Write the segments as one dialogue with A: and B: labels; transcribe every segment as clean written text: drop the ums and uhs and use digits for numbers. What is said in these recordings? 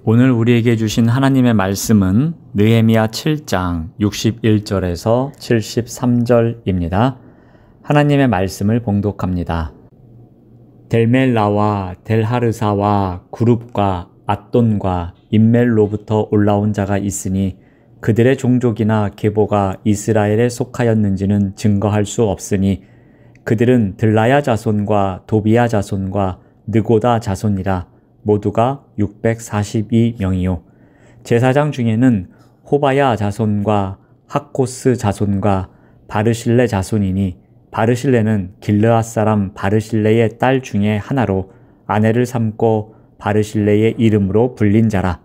A: 오늘 우리에게 주신 하나님의 말씀은 느헤미야 7장 61절에서 73절입니다. 하나님의 말씀을 봉독합니다. 델멜라와 델하르사와 구룹과 앗돈과 임멜로부터 올라온 자가 있으니 그들의 종족이나 계보가 이스라엘에 속하였는지는 증거할 수 없으니 그들은 들라야 자손과 도비야 자손과 느고다 자손이라. 모두가 642명이요. 제사장 중에는 호바야 자손과 하코스 자손과 바르실레 자손이니 바르실레는 길르앗 사람 바르실레의 딸 중에 하나로 아내를 삼고 바르실레의 이름으로 불린 자라.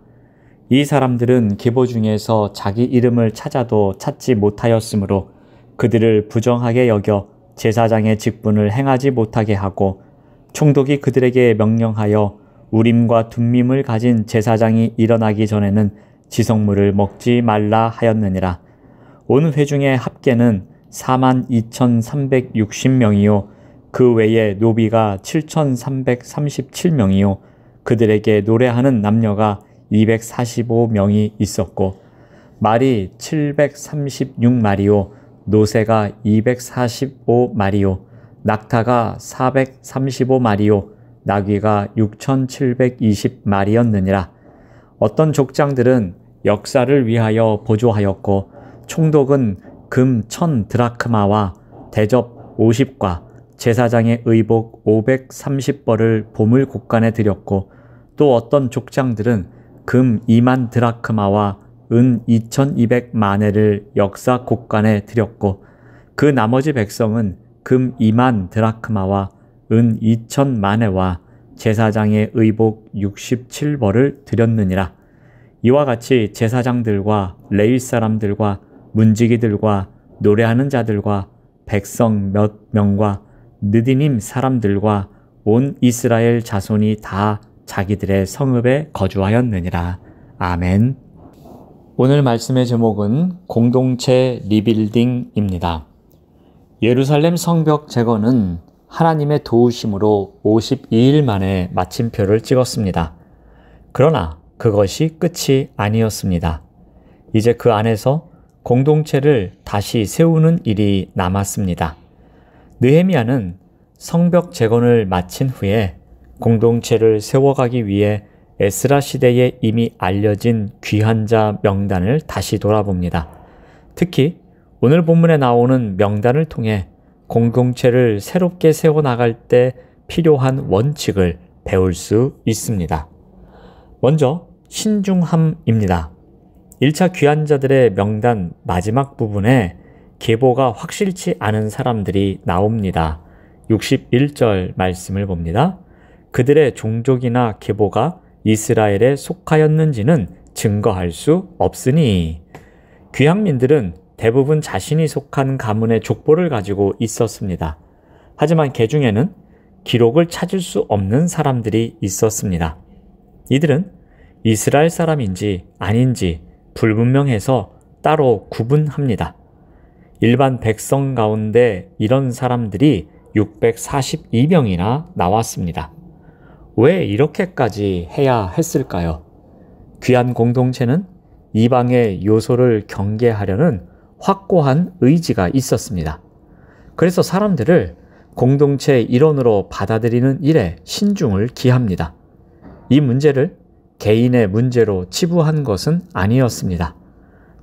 A: 이 사람들은 계보 중에서 자기 이름을 찾아도 찾지 못하였으므로 그들을 부정하게 여겨 제사장의 직분을 행하지 못하게 하고 총독이 그들에게 명령하여 우림과 둠밈을 가진 제사장이 일어나기 전에는 지성물을 먹지 말라 하였느니라. 온 회중의 합계는 42,360명이요 그 외에 노비가 7,337명이요 그들에게 노래하는 남녀가 245명이 있었고 말이 736마리요 노새가 245마리요 낙타가 435마리요 나귀가 6,720마리였느니라. 어떤 족장들은 역사를 위하여 보조하였고 총독은 금 1,000드라크마와 대접 50과 제사장의 의복 530벌을 보물 곳간에 드렸고 또 어떤 족장들은 금 2만 드라크마와 은 2,200마네를 역사 곳간에 드렸고 그 나머지 백성은 금 2만 드라크마와 은 2,000마네와 제사장의 의복 67벌을 드렸느니라. 이와 같이 제사장들과 레위 사람들과 문지기들과 노래하는 자들과 백성 몇 명과 느디님 사람들과 온 이스라엘 자손이 다 자기들의 성읍에 거주하였느니라. 아멘. 오늘 말씀의 제목은 공동체 리빌딩입니다. 예루살렘 성벽 재건은 하나님의 도우심으로 52일 만에 마침표를 찍었습니다. 그러나 그것이 끝이 아니었습니다. 이제 그 안에서 공동체를 다시 세우는 일이 남았습니다. 느헤미야는 성벽 재건을 마친 후에 공동체를 세워가기 위해 에스라 시대에 이미 알려진 귀한 자 명단을 다시 돌아봅니다. 특히 오늘 본문에 나오는 명단을 통해 공동체를 새롭게 세워나갈 때 필요한 원칙을 배울 수 있습니다. 먼저 신중함입니다. 1차 귀환자들의 명단 마지막 부분에 계보가 확실치 않은 사람들이 나옵니다. 61절 말씀을 봅니다. 그들의 종족이나 계보가 이스라엘에 속하였는지는 증거할 수 없으니. 귀향민들은 대부분 자신이 속한 가문의 족보를 가지고 있었습니다. 하지만 그 중에는 기록을 찾을 수 없는 사람들이 있었습니다. 이들은 이스라엘 사람인지 아닌지 불분명해서 따로 구분합니다. 일반 백성 가운데 이런 사람들이 642명이나 나왔습니다. 왜 이렇게까지 해야 했을까요? 귀한 공동체는 이방의 요소를 경계하려는 확고한 의지가 있었습니다. 그래서 사람들을 공동체의 일원으로 받아들이는 일에 신중을 기합니다. 이 문제를 개인의 문제로 치부한 것은 아니었습니다.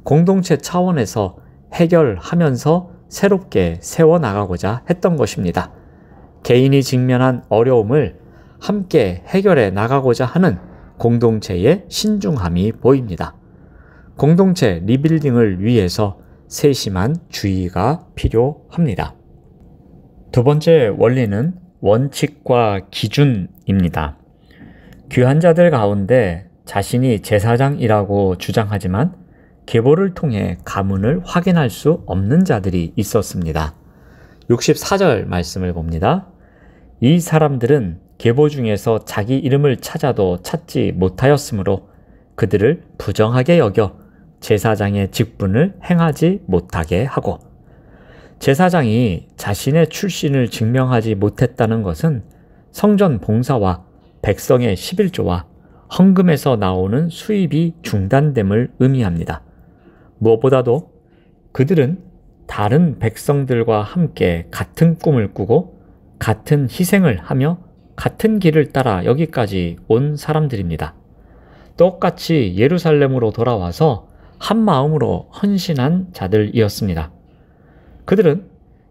A: 공동체 차원에서 해결하면서 새롭게 세워나가고자 했던 것입니다. 개인이 직면한 어려움을 함께 해결해 나가고자 하는 공동체의 신중함이 보입니다. 공동체 리빌딩을 위해서 세심한 주의가 필요합니다. 두 번째 원리는 원칙과 기준입니다. 귀환자들 가운데 자신이 제사장이라고 주장하지만 계보를 통해 가문을 확인할 수 없는 자들이 있었습니다. 64절 말씀을 봅니다. 이 사람들은 계보 중에서 자기 이름을 찾아도 찾지 못하였으므로 그들을 부정하게 여겨 제사장의 직분을 행하지 못하게 하고, 제사장이 자신의 출신을 증명하지 못했다는 것은 성전 봉사와 백성의 11조와 헌금에서 나오는 수입이 중단됨을 의미합니다. 무엇보다도 그들은 다른 백성들과 함께 같은 꿈을 꾸고 같은 희생을 하며 같은 길을 따라 여기까지 온 사람들입니다. 똑같이 예루살렘으로 돌아와서 한 마음으로 헌신한 자들이었습니다. 그들은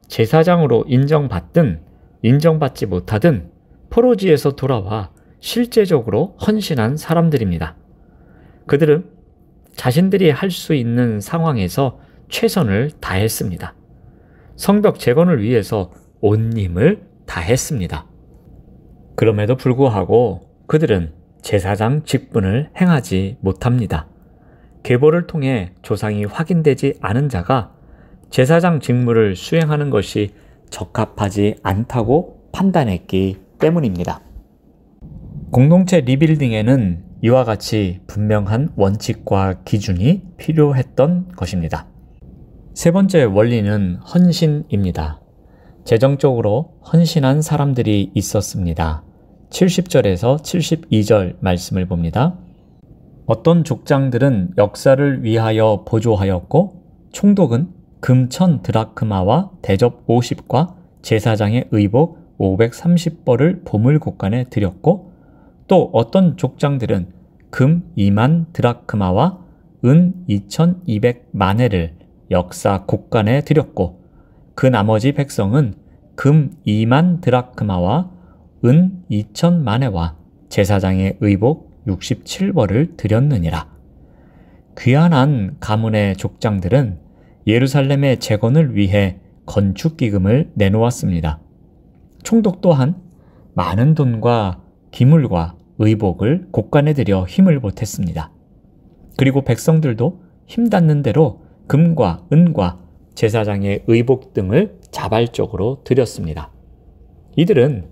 A: 제사장으로 인정받든 인정받지 못하든 포로지에서 돌아와 실제적으로 헌신한 사람들입니다. 그들은 자신들이 할 수 있는 상황에서 최선을 다했습니다. 성벽 재건을 위해서 온 힘을 다했습니다. 그럼에도 불구하고 그들은 제사장 직분을 행하지 못합니다. 계보를 통해 조상이 확인되지 않은 자가 제사장 직무를 수행하는 것이 적합하지 않다고 판단했기 때문입니다. 공동체 리빌딩에는 이와 같이 분명한 원칙과 기준이 필요했던 것입니다. 세 번째 원리는 헌신입니다. 재정적으로 헌신한 사람들이 있었습니다. 70절에서 72절 말씀을 봅니다. 어떤 족장들은 역사를 위하여 보조하였고 총독은 금 1000 드라크마와 대접 50과 제사장의 의복 530벌을 보물곡간에 드렸고 또 어떤 족장들은 금 2만 드라크마와 은 2200마네를 역사 곡간에 드렸고 그 나머지 백성은 금 2만 드라크마와 은 2000마네와 제사장의 의복 67벌을 드렸느니라. 귀환한 가문의 족장들은 예루살렘의 재건을 위해 건축기금을 내놓았습니다. 총독 또한 많은 돈과 기물과 의복을 곡간에 들여 힘을 보탰습니다. 그리고 백성들도 힘닿는 대로 금과 은과 제사장의 의복 등을 자발적으로 드렸습니다. 이들은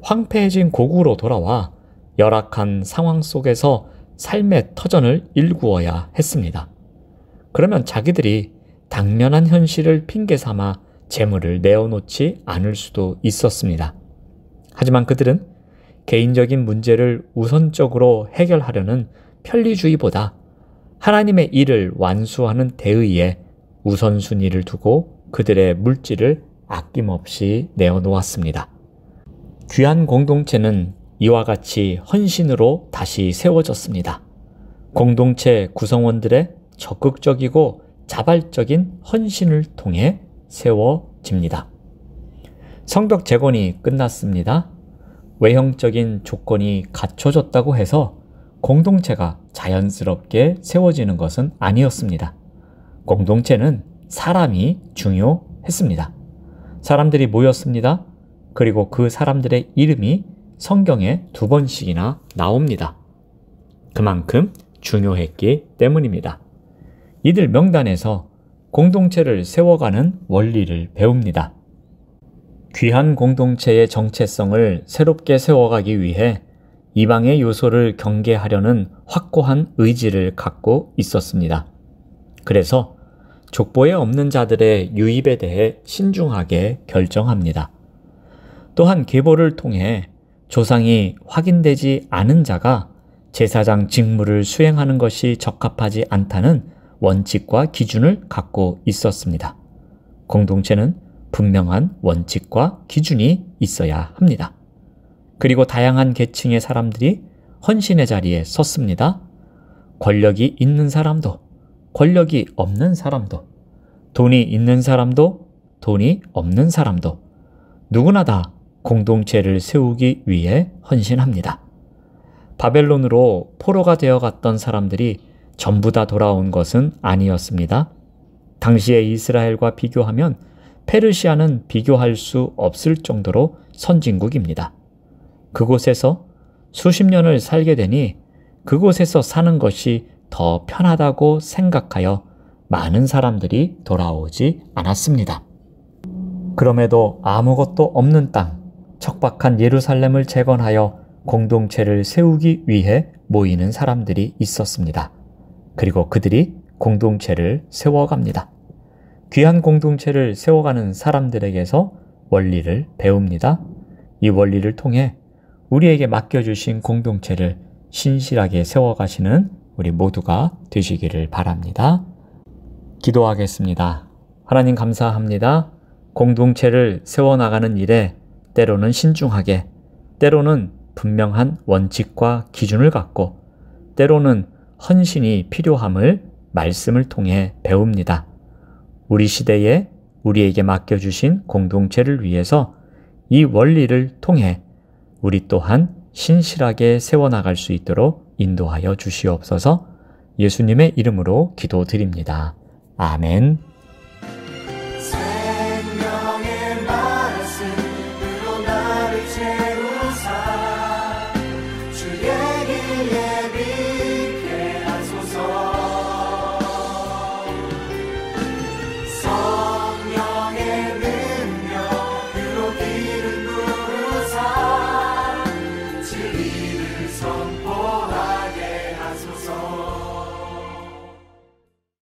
A: 황폐해진 고국으로 돌아와 열악한 상황 속에서 삶의 터전을 일구어야 했습니다. 그러면 자기들이 당면한 현실을 핑계 삼아 재물을 내어놓지 않을 수도 있었습니다. 하지만 그들은 개인적인 문제를 우선적으로 해결하려는 편리주의보다 하나님의 일을 완수하는 대의에 우선순위를 두고 그들의 물질을 아낌없이 내어놓았습니다. 귀한 공동체는 이와 같이 헌신으로 다시 세워졌습니다. 공동체 구성원들의 적극적이고 자발적인 헌신을 통해 세워집니다. 성벽 재건이 끝났습니다. 외형적인 조건이 갖춰졌다고 해서 공동체가 자연스럽게 세워지는 것은 아니었습니다. 공동체는 사람이 중요했습니다. 사람들이 모였습니다. 그리고 그 사람들의 이름이 성경에 2번씩이나 나옵니다. 그만큼 중요했기 때문입니다. 이들 명단에서 공동체를 세워가는 원리를 배웁니다. 귀한 공동체의 정체성을 새롭게 세워가기 위해 이방의 요소를 경계하려는 확고한 의지를 갖고 있었습니다. 그래서 족보에 없는 자들의 유입에 대해 신중하게 결정합니다. 또한 계보를 통해 조상이 확인되지 않은 자가 제사장 직무를 수행하는 것이 적합하지 않다는 원칙과 기준을 갖고 있었습니다. 공동체는 분명한 원칙과 기준이 있어야 합니다. 그리고 다양한 계층의 사람들이 헌신의 자리에 섰습니다. 권력이 있는 사람도, 권력이 없는 사람도, 돈이 있는 사람도, 돈이 없는 사람도 누구나 다 공동체를 세우기 위해 헌신합니다. 바벨론으로 포로가 되어 갔던 사람들이 전부 다 돌아온 것은 아니었습니다. 당시의 이스라엘과 비교하면 페르시아는 비교할 수 없을 정도로 선진국입니다. 그곳에서 수십 년을 살게 되니 그곳에서 사는 것이 더 편하다고 생각하여 많은 사람들이 돌아오지 않았습니다. 그럼에도 아무것도 없는 땅, 척박한 예루살렘을 재건하여 공동체를 세우기 위해 모이는 사람들이 있었습니다. 그리고 그들이 공동체를 세워갑니다. 귀한 공동체를 세워가는 사람들에게서 원리를 배웁니다. 이 원리를 통해 우리에게 맡겨주신 공동체를 신실하게 세워가시는 우리 모두가 되시기를 바랍니다. 기도하겠습니다. 하나님 감사합니다. 공동체를 세워나가는 일에 때로는 신중하게, 때로는 분명한 원칙과 기준을 갖고, 때로는 헌신이 필요함을 말씀을 통해 배웁니다. 우리 시대에 우리에게 맡겨주신 공동체를 위해서 이 원리를 통해 우리 또한 신실하게 세워나갈 수 있도록 인도하여 주시옵소서. 예수님의 이름으로 기도드립니다. 아멘.